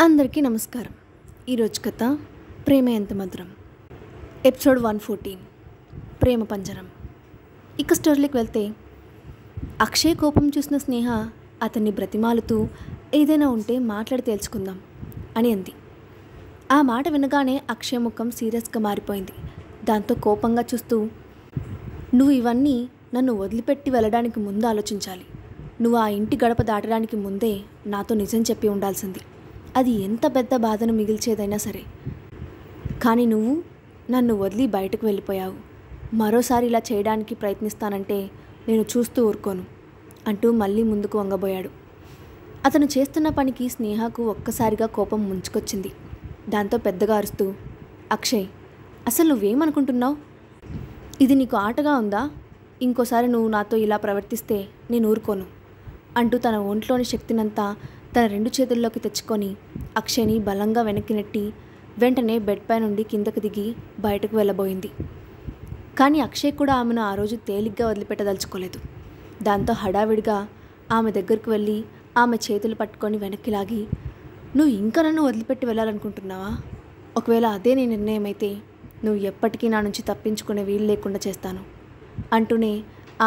అందరికీ నమస్కారం. ఈరోజు కథ ప్రేమ ఎంత మధురం, ఎపిసోడ్ 114 ప్రేమ పంజరం. ఇక స్టోరీకి వెళ్తే, అక్షయ్ కోపం చూసిన స్నేహ అతన్ని బ్రతిమాలుతూ ఏదైనా ఉంటే మాట్లాడి తేల్చుకుందాం అని అంది. ఆ మాట వినగానే అక్షయ్ ముఖం సీరియస్గా మారిపోయింది. దాంతో కోపంగా చూస్తూ, నువ్వు ఇవన్నీ నన్ను వదిలిపెట్టి వెళ్ళడానికి ముందు ఆలోచించాలి. నువ్వు ఆ ఇంటి గడప దాటడానికి ముందే నాతో నిజం చెప్పి ఉండాల్సింది. అది ఎంత పెద్ద బాధను మిగిల్చేదైనా సరే. కానీ నువ్వు నన్ను వదిలి బయటకు వెళ్ళిపోయావు. మరోసారి ఇలా చేయడానికి ప్రయత్నిస్తానంటే నేను చూస్తూ ఊరుకోను అంటూ మళ్ళీ ముందుకు వంగబోయాడు. అతను చేస్తున్న పనికి స్నేహకు ఒక్కసారిగా కోపం ముంచుకొచ్చింది. దాంతో పెద్దగా అరుస్తూ, అక్షయ్, అసలు నువ్వేమనుకుంటున్నావు? ఇది నీకు ఆటగా ఉందా? ఇంకోసారి నువ్వు నాతో ఇలా ప్రవర్తిస్తే నేను ఊరుకోను అంటూ తన ఒంట్లోని శక్తినంతా తన 2 చేతుల్లోకి తెచ్చుకొని అక్షయ్ని బలంగా వెనక్కి నెట్టి వెంటనే బెడ్ పై నుండి కిందకు దిగి బయటకు వెళ్ళబోయింది. కానీ అక్షయ్ కూడా ఆమెను ఆ రోజు తేలిగ్గా వదిలిపెట్టదలుచుకోలేదు. దాంతో హడావిడిగా ఆమె దగ్గరకు వెళ్ళి ఆమె చేతులు పట్టుకొని వెనక్కి లాగి, నువ్వు ఇంకా నన్ను వదిలిపెట్టి వెళ్ళాలనుకుంటున్నావా? ఒకవేళ అదే నీ నిర్ణయం అయితే నువ్వు ఎప్పటికీ నా నుంచి తప్పించుకునే వీలు లేకుండా చేస్తాను అంటూనే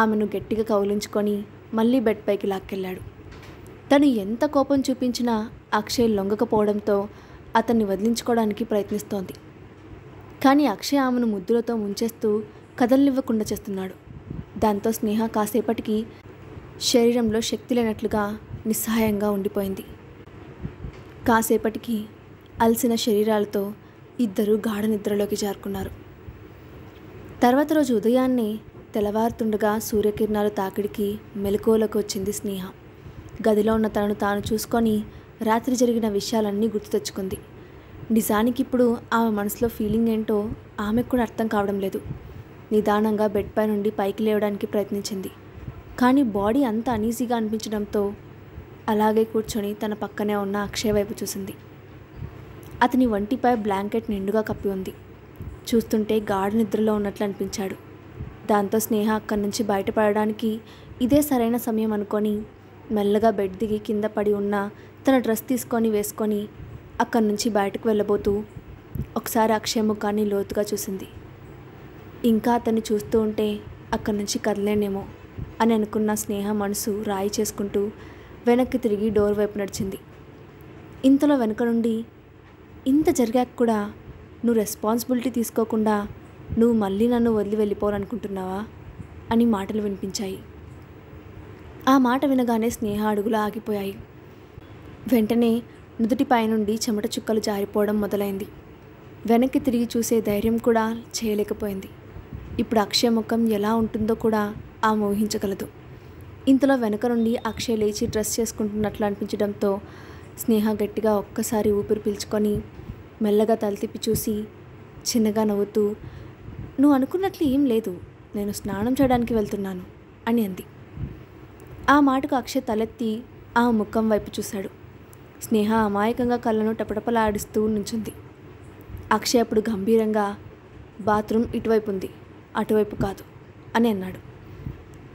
ఆమెను గట్టిగా కౌలించుకొని మళ్ళీ బెడ్ పైకి లాక్కెళ్ళాడు. తను ఎంత కోపం చూపించినా అక్షయ్ లొంగకపోవడంతో అతన్ని వదిలించుకోవడానికి ప్రయత్నిస్తోంది. కానీ అక్షయ్ ఆమెను ముద్దులతో ముంచేస్తూ కదలనివ్వకుండా చేస్తున్నాడు. దాంతో స్నేహ కాసేపటికి శరీరంలో శక్తి లేనట్లుగా నిస్సహాయంగా ఉండిపోయింది. కాసేపటికి అలసిన శరీరాలతో ఇద్దరూ గాఢ నిద్రలోకి జారుకున్నారు. తర్వాత రోజు ఉదయాన్నే తెల్లవారుతుండగా సూర్యకిరణాలు తాకిడికి మెలకువలోకి వచ్చింది స్నేహ. గదిలో ఉన్న తనను తాను చూసుకొని రాత్రి జరిగిన విషయాలన్నీ గుర్తు తెచ్చుకుంది. నిజానికి ఇప్పుడు ఆమె మనసులో ఫీలింగ్ ఏంటో ఆమెకు కూడా అర్థం కావడం లేదు. నిదానంగా బెడ్ పై నుండి పైకి లేవడానికి ప్రయత్నించింది. కానీ బాడీ అంత అనీజీగా అనిపించడంతో అలాగే కూర్చొని తన పక్కనే ఉన్న అక్షయ్ వైపు చూసింది. అతని వంటిపై బ్లాంకెట్ నిండుగా కప్పి ఉంది. చూస్తుంటే గాఢ నిద్రలో ఉన్నట్లు అనిపించాడు. దాంతో స్నేహ అక్కడి నుంచి బయటపడడానికి ఇదే సరైన సమయం అనుకొని మెల్లగా బెడ్ దిగి కింద పడి ఉన్న తన డ్రెస్ తీసుకొని వేసుకొని అక్కడి నుంచి బయటకు వెళ్ళబోతూ ఒకసారి అక్షయ్ ముఖాన్ని లోతుగా చూసింది. ఇంకా అతన్ని చూస్తూ ఉంటే అక్కడి నుంచి కదలేనేమో అని అనుకున్న స్నేహ మనసు రాయి చేసుకుంటూ వెనక్కి తిరిగి డోర్ వైపు నడిచింది. ఇంతలో వెనక నుండి, ఇంత జరిగాక కూడా నువ్వు రెస్పాన్సిబిలిటీ తీసుకోకుండా నువ్వు మళ్ళీ నన్ను వదిలి వెళ్ళిపోవాలనుకుంటున్నావా అని మాటలు వినిపించాయి. ఆ మాట వినగానే స్నేహ అడుగులు ఆగిపోయాయి. వెంటనే నుదుటిపై నుండి చెమట చుక్కలు జారిపోవడం మొదలైంది. వెనక్కి తిరిగి చూసే ధైర్యం కూడా చేయలేకపోయింది. ఇప్పుడు అక్షయ్ ముఖం ఎలా ఉంటుందో కూడా ఆమె ఊహించగలదు. ఇంతలో వెనక నుండి అక్షయ్ లేచి డ్రెస్ చేసుకుంటున్నట్లు అనిపించడంతో స్నేహ గట్టిగా ఒక్కసారి ఊపిరి పీల్చుకొని మెల్లగా తల తిప్పి చూసి చిన్నగా నవ్వుతూ, నువ్వు అనుకున్నట్లు ఏం లేదు, నేను స్నానం చేయడానికి వెళ్తున్నాను అని అంది. ఆ మాటకు అక్షయ్ తలెత్తి ఆ ముఖం వైపు చూశాడు. స్నేహ అమాయకంగా కళ్ళను టపటపలాడిస్తూ నుంచుంది. అక్షయ్ అప్పుడు గంభీరంగా, బాత్రూమ్ ఇటువైపు ఉంది, అటువైపు కాదు అని అన్నాడు.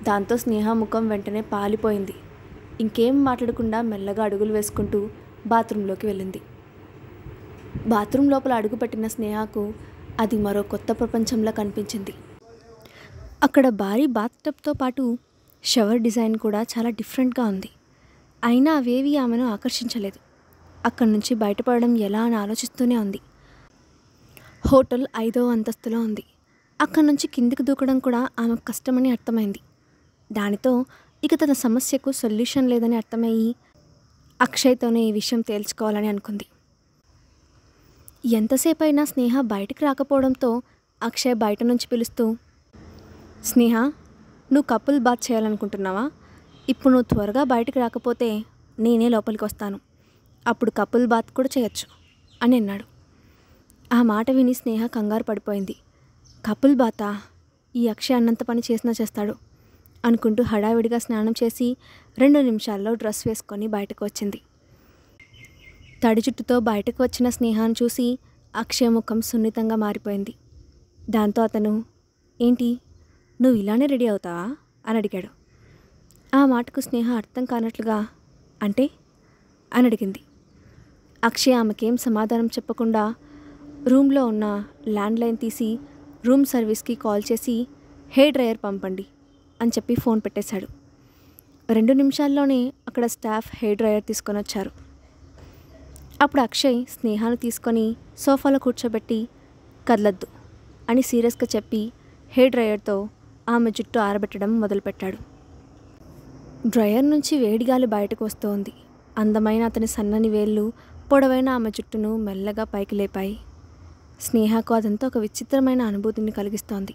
దాంతో స్నేహ ముఖం వెంటనే పాలిపోయింది. ఇంకేం మాట్లాడకుండా మెల్లగా అడుగులు వేసుకుంటూ బాత్రూంలోకి వెళ్ళింది. బాత్రూమ్ లోపల అడుగుపెట్టిన స్నేహకు అది మరో కొత్త ప్రపంచంలా కనిపించింది. అక్కడ భారీ బాత్టబ్తో పాటు షవర్ డిజైన్ కూడా చాలా డిఫరెంట్గా ఉంది. అయినా అవేవి ఆమెను ఆకర్షించలేదు. అక్కడి నుంచి బయటపడడం ఎలా అని ఆలోచిస్తూనే ఉంది. హోటల్ 5వ అంతస్తులో ఉంది. అక్కడి నుంచి కిందికి దూకడం కూడా ఆమెకు కష్టమని అర్థమైంది. దానితో ఇక తన సమస్యకు సొల్యూషన్ లేదని అర్థమయ్యి అక్షయ్తోనే ఈ విషయం తేల్చుకోవాలని అనుకుంది. ఎంతసేపు అయినా స్నేహ బయటికి రాకపోవడంతో అక్షయ్ బయట నుంచి పిలుస్తూ, స్నేహ, నువ్వు కపుల్ బాత్ చేయాలనుకుంటున్నావా? ఇప్పుడు నువ్వు త్వరగా బయటికి రాకపోతే నేనే లోపలికి వస్తాను. అప్పుడు కపుల్ బాత్ కూడా చేయొచ్చు అని అన్నాడు. ఆ మాట విని స్నేహ కంగారు పడిపోయింది. కపుల్ బాతా? ఈ అక్షయ్ అన్నంత పని చేసినా చేస్తాడు అనుకుంటూ హడావిడిగా స్నానం చేసి 2 నిమిషాల్లో డ్రెస్ వేసుకొని బయటకు వచ్చింది. తడి జుట్టుతో బయటకు వచ్చిన స్నేహాన్ని చూసి అక్షయ్ ముఖం సున్నితంగా మారిపోయింది. దాంతో అతను, ఏంటి, నువ్వు ఇలానే రెడీ అవుతావా అని అడిగాడు. ఆ మాటకు స్నేహ అర్థం కానట్లుగా, అంటే అని అడిగింది. అక్షయ్ ఆమెకేం సమాధానం చెప్పకుండా రూమ్లో ఉన్న ల్యాండ్లైన్ తీసి రూమ్ సర్వీస్కి కాల్ చేసి హెయిర్ డ్రయర్ పంపండి అని చెప్పి ఫోన్ పెట్టేశాడు. 2 నిమిషాల్లోనే అక్కడ స్టాఫ్ హెయిర్ డ్రయర్ తీసుకొని వచ్చారు. అప్పుడు అక్షయ్ స్నేహాను తీసుకొని సోఫాలో కూర్చోబెట్టి కదలద్దు అని సీరియస్గా చెప్పి హెయిర్ డ్రయర్తో ఆమె జుట్టు ఆరబెట్టడం మొదలుపెట్టాడు. డ్రయర్ నుంచి వేడిగాలి బయటకు వస్తోంది. అందమైన అతని సన్నని వేళ్ళు పొడవైన ఆమె జుట్టును మెల్లగా పైకి లేపాయి. స్నేహకు అదంతా ఒక విచిత్రమైన అనుభూతిని కలిగిస్తోంది.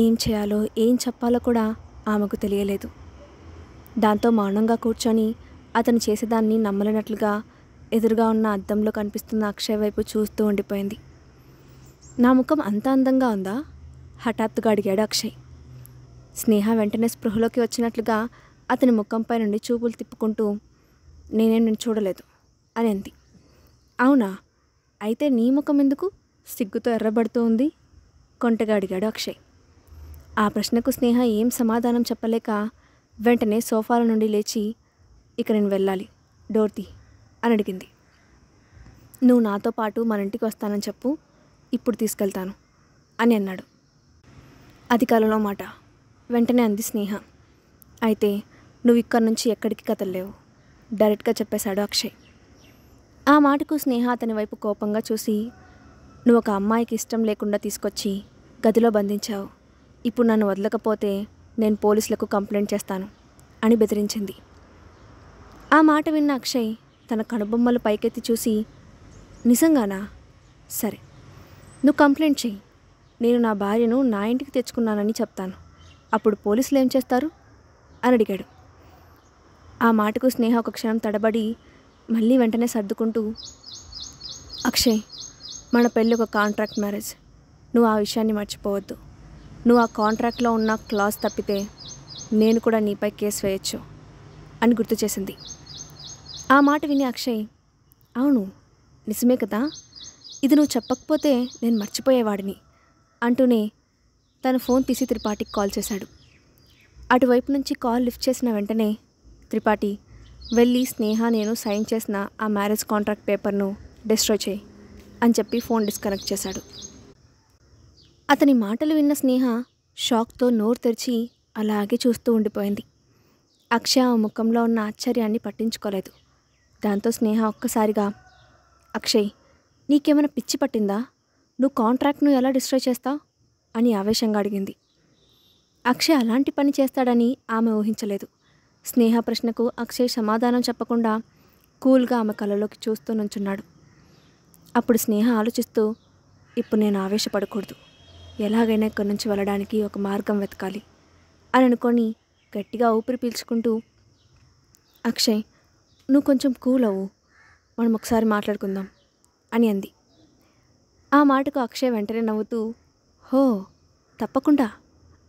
ఏం చేయాలో ఏం చెప్పాలో కూడా ఆమెకు తెలియలేదు. దాంతో మౌనంగా కూర్చొని అతను చేసేదాన్ని నమ్మలేనట్లుగా ఎదురుగా ఉన్న అద్దంలో కనిపిస్తున్న అక్షయ్ వైపు చూస్తూ ఉండిపోయింది. నా ముఖం అంత అందంగా ఉందా? హఠాత్తుగా అడిగాడు అక్షయ్. స్నేహ వెంటనే స్పృహలోకి వచ్చినట్లుగా అతని ముఖంపై నుండి చూపులు తిప్పుకుంటూ నేను చూడలేదు అని అంది. అవునా? అయితే నీ ముఖం ఎందుకు సిగ్గుతో ఎర్రబడుతూ ఉంది? కొంటగా అడిగాడు అక్షయ్. ఆ ప్రశ్నకు స్నేహ ఏం సమాధానం చెప్పలేక వెంటనే సోఫాల నుండి లేచి ఇక నేను వెళ్ళాలి, డోర్ తీ అని అడిగింది. నువ్వు నాతో పాటు మన ఇంటికి వస్తానని చెప్పు, ఇప్పుడు తీసుకెళ్తాను అని అన్నాడు. అది కలలో మాట. వెంటనే అంది స్నేహ. అయితే నువ్వు ఇక్కడి నుంచి ఎక్కడికి కదలలేవు, డైరెక్ట్గా చెప్పేశాడు అక్షయ్. ఆ మాటకు స్నేహ అతని వైపు కోపంగా చూసి, నువ్వు ఒక అమ్మాయికి ఇష్టం లేకుండా తీసుకొచ్చి గదిలో బంధించావు. ఇప్పుడు నన్ను వదలకపోతే నేను పోలీసులకు కంప్లైంట్ చేస్తాను అని బెదిరించింది. ఆ మాట విన్న అక్షయ్ తన కనుబొమ్మలు పైకెత్తి చూసి, నిజంగానా? సరే, నువ్వు కంప్లైంట్ చెయ్యి. నేను నా భార్యను నా ఇంటికి తెచ్చుకున్నానని చెప్తాను. అప్పుడు పోలీసులు ఏం చేస్తారు అని అడిగాడు. ఆ మాటకు స్నేహ ఒక క్షణం తడబడి మళ్ళీ వెంటనే సర్దుకుంటూ, అక్షయ్, మన పెళ్ళి ఒక కాంట్రాక్ట్ మ్యారేజ్. నువ్వు ఆ విషయాన్ని మర్చిపోవద్దు. నువ్వు ఆ కాంట్రాక్ట్లో ఉన్న క్లాజ్ తప్పితే నేను కూడా నీపై కేసు వేయచ్చు అని గుర్తు చేసింది. ఆ మాట విని అక్షయ్, అవును నిజమే కదా, ఇది నువ్వు చెప్పకపోతే నేను మర్చిపోయేవాడిని అంటూనే తన ఫోన్ తీసి త్రిపాఠికి కాల్ చేశాడు. అటువైపు నుంచి కాల్ లిఫ్ట్ చేసిన వెంటనే, త్రిపాఠి, వెళ్ళి స్నేహ నేను సైన్ చేసిన ఆ మ్యారేజ్ కాంట్రాక్ట్ పేపర్ను డిస్ట్రాయ్ చేయి అని చెప్పి ఫోన్ డిస్కనెక్ట్ చేశాడు. అతని మాటలు విన్న స్నేహ షాక్తో నోరు తెరిచి అలాగే చూస్తూ ఉండిపోయింది. అక్షయ్ ఆ ముఖంలో ఉన్న ఆశ్చర్యాన్ని పట్టించుకోలేదు. దాంతో స్నేహ ఒక్కసారిగా, అక్షయ్, నీకేమైనా పిచ్చి పట్టిందా? నువ్వు కాంట్రాక్ట్ను ఎలా డిస్ట్రాయ్ చేస్తావు అని ఆవేశంగా అడిగింది. అక్షయ్ అలాంటి పని చేస్తాడని ఆమె ఊహించలేదు. స్నేహ ప్రశ్నకు అక్షయ్ సమాధానం చెప్పకుండా కూల్గా ఆమె కళ్ళలోకి చూస్తూ నుంచున్నాడు. అప్పుడు స్నేహ ఆలోచిస్తూ, ఇప్పుడు నేను ఆవేశపడకూడదు, ఎలాగైనా ఇక్కడి నుంచి వెళ్ళడానికి ఒక మార్గం వెతకాలి అని అనుకొని గట్టిగా ఊపిరి పీల్చుకుంటూ, అక్షయ్, నువ్వు కొంచెం కూల్ అవ్వు, మనం ఒకసారి మాట్లాడుకుందాం అని అంది. ఆ మాటకు అక్షయ్ వెంటనే నవ్వుతూ, హో తప్పకుండా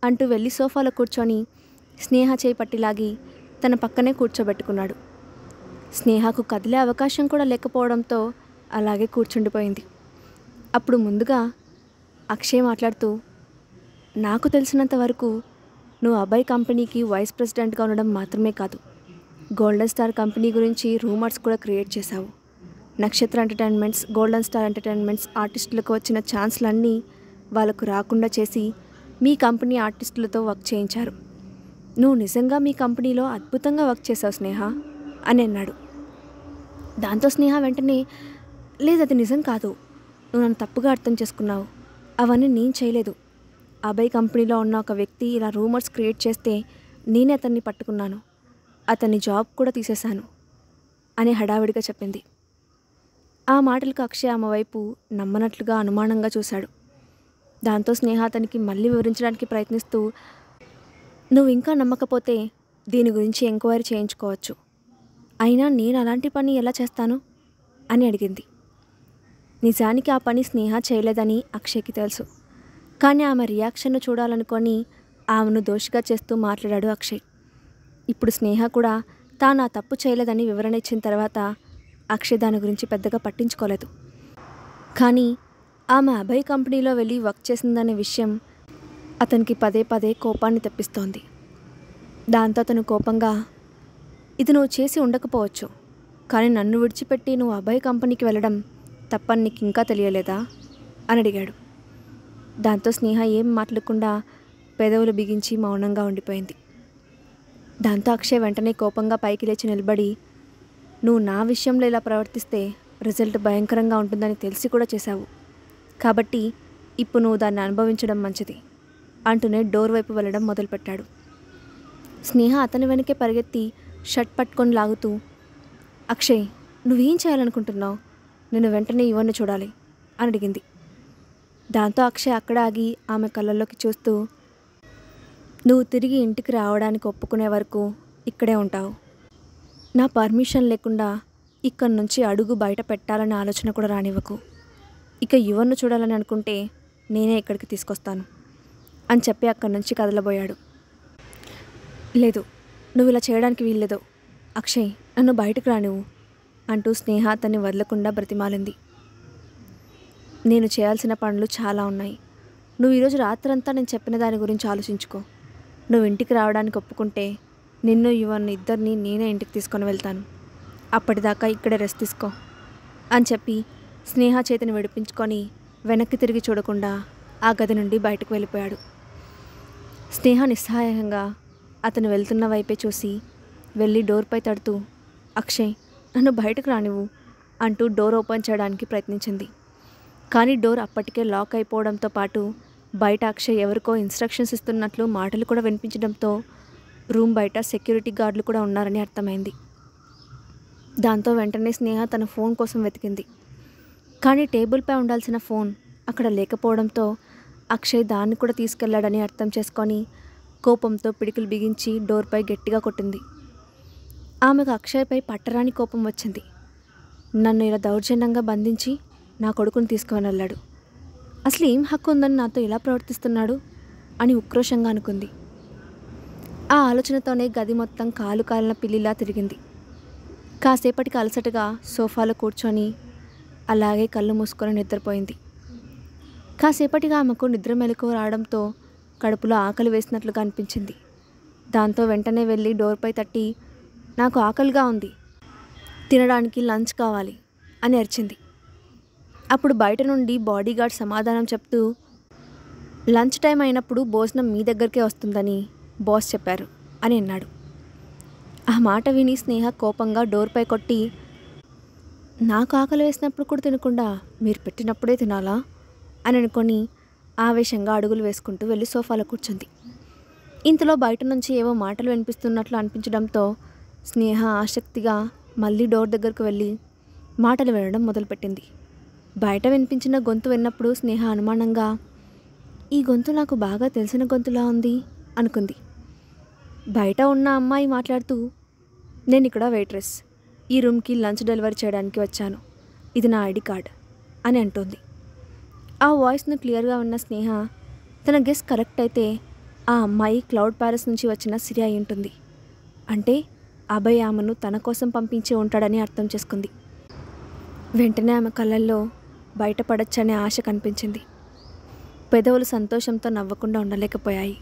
అంటూ వెళ్ళి సోఫాలో కూర్చొని స్నేహ చేయి పట్టిలాగి తన పక్కనే కూర్చోబెట్టుకున్నాడు. స్నేహకు కదిలే అవకాశం కూడా లేకపోవడంతో అలాగే కూర్చుండిపోయింది. అప్పుడు ముందుగా అక్షయ్ మాట్లాడుతూ, నాకు తెలిసినంత వరకు నువ్వు అభయ్ కంపెనీకి వైస్ ప్రెసిడెంట్గా ఉండడం మాత్రమే కాదు, గోల్డెన్ స్టార్ కంపెనీ గురించి రూమర్స్ కూడా క్రియేట్ చేశావు. నక్షత్ర ఎంటర్టైన్మెంట్స్, గోల్డెన్ స్టార్ ఎంటర్టైన్మెంట్స్ ఆర్టిస్టులకు వచ్చిన ఛాన్స్లన్నీ వాళ్ళకు రాకుండా చేసి మీ కంపెనీ ఆర్టిస్టులతో వర్క్ చేయించారు. నువ్వు నిజంగా మీ కంపెనీలో అద్భుతంగా వర్క్ చేసావు స్నేహ అని అన్నాడు. దాంతో స్నేహ వెంటనే, లేదు అది నిజం కాదు, నువ్వు నన్ను తప్పుగా అర్థం చేసుకున్నావు, అవన్నీ నేను చేయలేదు. అభయ్ కంపెనీలో ఉన్న ఒక వ్యక్తి ఇలా రూమర్స్ క్రియేట్ చేస్తే నేనే అతన్ని పట్టుకున్నాను, అతన్ని జాబ్ కూడా తీసేశాను అని హడావిడిగా చెప్పింది. ఆ మాటలకు అక్షయ్ ఆమె వైపు నమ్మనట్లుగా అనుమానంగా చూశాడు. దాంతో స్నేహ అతనికి మళ్ళీ వివరించడానికి ప్రయత్నిస్తూ, నువ్వు ఇంకా నమ్మకపోతే దీని గురించి ఎంక్వైరీ చేయించుకోవచ్చు, అయినా నేను అలాంటి పని ఎలా చేస్తాను అని అడిగింది. నిజానికి ఆ పని స్నేహ చేయలేదని అక్షయ్కి తెలుసు. కానీ ఆమె రియాక్షన్ను చూడాలనుకొని ఆమెను దోషిగా చేస్తూ మాట్లాడాడు అక్షయ్. ఇప్పుడు స్నేహ కూడా తాను ఆ తప్పు చేయలేదని వివరణ ఇచ్చిన తర్వాత అక్షయ్ దాని గురించి పెద్దగా పట్టించుకోలేదు. కానీ ఆమె అభయ్ కంపెనీలో వెళ్ళి వర్క్ చేసిందనే విషయం అతనికి పదే పదే కోపాన్ని తెప్పిస్తోంది. దాంతో అతను కోపంగా, ఇది నువ్వు చేసి ఉండకపోవచ్చు, కానీ నన్ను విడిచిపెట్టి నువ్వు అభయ్ కంపెనీకి వెళ్ళడం తప్పని నీకు ఇంకా తెలియలేదా అని అడిగాడు. దాంతో స్నేహ ఏం మాట్లాడకుండా పెదవులు బిగించి మౌనంగా ఉండిపోయింది. దాంతో అక్షయ్ వెంటనే కోపంగా పైకి లేచి నిలబడి, నువ్వు నా విషయంలో ఇలా ప్రవర్తిస్తే రిజల్ట్ భయంకరంగా ఉంటుందని తెలిసి కూడా చేశావు, కాబట్టి ఇప్పుడు నువ్వు దాన్ని అనుభవించడం మంచిది అంటూనే డోర్ వైపు వెళ్ళడం మొదలుపెట్టాడు. స్నేహ అతని వెనకే పరిగెత్తి షర్ట్ పట్టుకొని లాగుతూ, అక్షయ్ నువ్వేం చేయాలనుకుంటున్నావు? నేను వెంటనే యువన్ని చూడాలి అని అడిగింది. దాంతో అక్షయ్ అక్కడ ఆగి ఆమె కళ్ళల్లోకి చూస్తూ, నువ్వు తిరిగి ఇంటికి రావడానికి ఒప్పుకునే వరకు ఇక్కడే ఉంటావు. నా పర్మిషన్ లేకుండా ఇక్కడి నుంచి అడుగు బయట పెట్టాలనే ఆలోచన కూడా రానివ్వకు. ఇక యువన్ను చూడాలని అనుకుంటే నేనే ఇక్కడికి తీసుకొస్తాను అని చెప్పి అక్కడి నుంచి కదలబోయాడు. లేదు, నువ్వు ఇలా చేయడానికి వీల్లేదు అక్షయ్, నన్ను బయటకు రానివ్వు అంటూ స్నేహ అతన్ని వదలకుండా బ్రతిమాలింది. నేను చేయాల్సిన పనులు చాలా ఉన్నాయి. నువ్వు ఈరోజు రాత్రంతా నేను చెప్పిన దాని గురించి ఆలోచించుకో. నువ్వు ఇంటికి రావడానికి ఒప్పుకుంటే నిన్ను యువన్ ఇద్దరిని నేనే ఇంటికి తీసుకొని వెళ్తాను. అప్పటిదాకా ఇక్కడే రెస్ట్ తీసుకో అని చెప్పి స్నేహ చేతిని విడిపించుకొని వెనక్కి తిరిగి చూడకుండా ఆ గది నుండి బయటకు వెళ్ళిపోయాడు. స్నేహ నిస్సహాయంగా అతను వెళ్తున్న వైపే చూసి వెళ్ళి డోర్పై తడుతూ, అక్షయ్ నన్ను బయటకు రానివ్వు అంటూ డోర్ ఓపెన్ చేయడానికి ప్రయత్నించింది. కానీ డోర్ అప్పటికే లాక్ అయిపోవడంతో పాటు బయట అక్షయ్ ఎవరికో ఇన్స్ట్రక్షన్స్ ఇస్తున్నట్లు మాటలు కూడా వినిపించడంతో రూమ్ బయట సెక్యూరిటీ గార్డులు కూడా ఉన్నారని అర్థమైంది. దాంతో వెంటనే స్నేహ తన ఫోన్ కోసం వెతికింది. కానీ టేబుల్పై ఉండాల్సిన ఫోన్ అక్కడ లేకపోవడంతో అక్షయ్ దాన్ని కూడా తీసుకెళ్లాడని అర్థం చేసుకొని కోపంతో పిడికిలు బిగించి డోర్పై గట్టిగా కొట్టింది. ఆమెకు అక్షయ్పై పట్టరాని కోపం వచ్చింది. నన్ను ఇలా దౌర్జన్యంగా బంధించి నా కొడుకుని తీసుకొని వెళ్ళాడు. అసలు ఏం హక్కు ఉందని నాతో ఇలా ప్రవర్తిస్తున్నాడు అని ఉక్రోషంగా అనుకుంది. ఆ ఆలోచనతోనే గది మొత్తం కాలు కాలిన పిల్లిలా తిరిగింది. కాసేపటికి అలసటగా సోఫాలో కూర్చొని అలాగే కళ్ళు మూసుకొని నిద్రపోయింది. కాసేపటిగా ఆమెకు నిద్ర మెలకువ రావడంతో కడుపులో ఆకలి వేసినట్లుగా అనిపించింది. దాంతో వెంటనే వెళ్ళి డోర్పై తట్టి, నాకు ఆకలిగా ఉంది, తినడానికి లంచ్ కావాలి అని అరిచింది. అప్పుడు బయట నుండి బాడీగార్డ్ సమాధానం చెప్తూ, లంచ్ టైం అయినప్పుడు భోజనం మీ దగ్గరికే వస్తుందని బాస్ చెప్పారు అని అన్నాడు. ఆ మాట విని స్నేహ కోపంగా డోర్పై కొట్టి, నాకు ఆకలి వేసినప్పుడు కూడా తినకుండా మీరు పెట్టినప్పుడే తినాలా అని అనుకొని ఆవేశంగా అడుగులు వేసుకుంటూ వెళ్ళి సోఫాలో కూర్చుంది. ఇంతలో బయట నుంచి ఏవో మాటలు వినిపిస్తున్నట్లు అనిపించడంతో స్నేహ ఆసక్తిగా మళ్ళీ డోర్ దగ్గరకు వెళ్ళి మాటలు వినడం మొదలుపెట్టింది. బయట వినిపించిన గొంతు విన్నప్పుడు స్నేహ అనుమానంగా, ఈ గొంతు నాకు బాగా తెలిసిన గొంతులా ఉంది అనుకుంది. బయట ఉన్న అమ్మాయి మాట్లాడుతూ, నేను ఇక్కడ వెయిట్రెస్, ఈ రూమ్కి లంచ్ డెలివరీ చేయడానికి వచ్చాను, ఇది నా ఐడి కార్డ్ అని అంటోంది. ఆ వాయిస్ను క్లియర్గా ఉన్న స్నేహ తన గెస్ కరెక్ట్ అయితే ఆ అమ్మాయి క్లౌడ్ ప్యాలెస్ నుంచి వచ్చిన సిరి అయి ఉంటుంది. అంటే అభయ్ ఆమెను తన కోసం పంపించి ఉంటాడని అర్థం చేసుకుంది. వెంటనే ఆమె కళ్ళల్లో బయటపడచ్చనే ఆశ కనిపించింది. పెదవులు సంతోషంతో నవ్వకుండా ఉండలేకపోయాయి.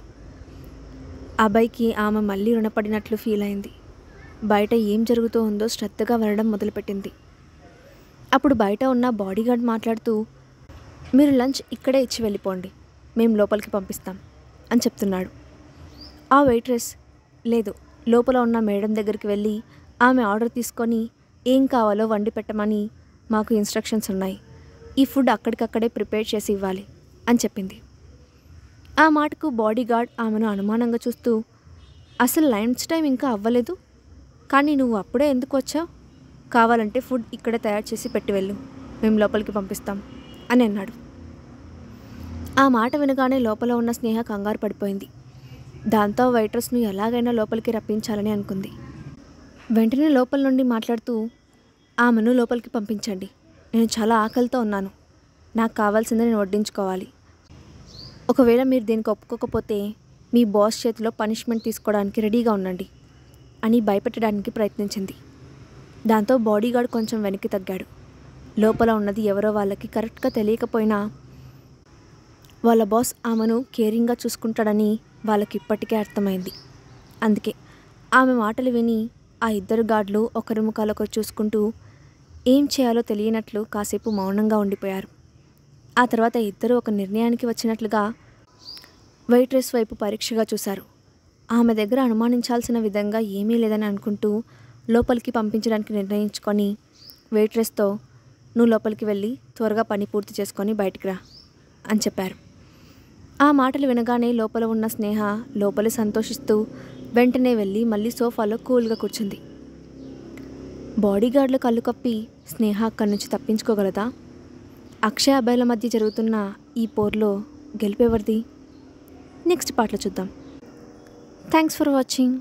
అభయ్కి ఆమె మళ్ళీ రుణపడినట్లు ఫీల్ అయింది. బయట ఏం జరుగుతూ ఉందో శ్రద్ధగా వినడం మొదలుపెట్టింది. అప్పుడు బయట ఉన్న బాడీగార్డ్ మాట్లాడుతూ, మీరు లంచ్ ఇక్కడే ఇచ్చి వెళ్ళిపోండి, మేము లోపలికి పంపిస్తాం అని చెప్తున్నాడు. ఆ వెయిట్రెస్, లేదు, లోపల ఉన్న మేడం దగ్గరికి వెళ్ళి ఆమె ఆర్డర్ తీసుకొని ఏం కావాలో వండి పెట్టమని మాకు ఇన్స్ట్రక్షన్స్ ఉన్నాయి, ఈ ఫుడ్ అక్కడికక్కడే ప్రిపేర్ చేసి ఇవ్వాలి అని చెప్పింది. ఆ మాటకు బాడీగార్డ్ ఆమెను అనుమానంగా చూస్తూ, అసలు లంచ్ టైం ఇంకా అవ్వలేదు, కానీ నువ్వు అప్పుడే ఎందుకు వచ్చావు? కావాలంటే ఫుడ్ ఇక్కడే తయారు చేసి పెట్టి వెళ్ళు, మేము లోపలికి పంపిస్తాం అని అన్నాడు. ఆ మాట వినగానే లోపల ఉన్న స్నేహ కంగారు పడిపోయింది. దాంతో వెయిట్రెస్ను ఎలాగైనా లోపలికి రప్పించాలని అనుకుంది. వెంటనే లోపల నుండి మాట్లాడుతూ, ఆమెను లోపలికి పంపించండి, నేను చాలా ఆకలితో ఉన్నాను, నాకు కావాల్సింది నేను వడ్డించుకోవాలి, ఒకవేళ మీరు దీనికి ఒప్పుకోకపోతే మీ బాస్ చేతిలో పనిష్మెంట్ తీసుకోవడానికి రెడీగా ఉండండి అని భయపెట్టడానికి ప్రయత్నించింది. దాంతో బాడీగార్డ్ కొంచెం వెనక్కి తగ్గాడు. లోపల ఉన్నది ఎవరో వాళ్ళకి కరెక్ట్గా తెలియకపోయినా వాళ్ళ బాస్ ఆమెను కేరింగ్గా చూసుకుంటాడని వాళ్ళకి ఇప్పటికే అర్థమైంది. అందుకే ఆమె మాటలు విని ఆ ఇద్దరు గార్డులు ఒకరి ముఖాలొకరు చూసుకుంటూ ఏం చేయాలో తెలియనట్లు కాసేపు మౌనంగా ఉండిపోయారు. ఆ తర్వాత ఇద్దరు ఒక నిర్ణయానికి వచ్చినట్లుగా వెయిట్రెస్ వైపు పరీక్షగా చూశారు. ఆమె దగ్గర అనుమానించాల్సిన విధంగా ఏమీ లేదని అనుకుంటూ లోపలికి పంపించడానికి నిర్ణయించుకొని వెయిట్రెస్తో, నువ్వు లోపలికి వెళ్ళి త్వరగా పని పూర్తి చేసుకొని బయటికి రా అని చెప్పారు. ఆ మాటలు వినగానే లోపల ఉన్న స్నేహ లోపలి సంతోషిస్తూ వెంటనే వెళ్ళి మళ్ళీ సోఫాలో కూల్గా కూర్చుంది. బాడీగార్డులు కళ్ళు కప్పి స్నేహ అక్కడి నుంచి తప్పించుకోగలదా? అక్షయ్ అభయల మధ్య జరుగుతున్న ఈ పోర్లో గెలిపేవరిది? నెక్స్ట్ పార్ట్లో చూద్దాం. Thanks for watching.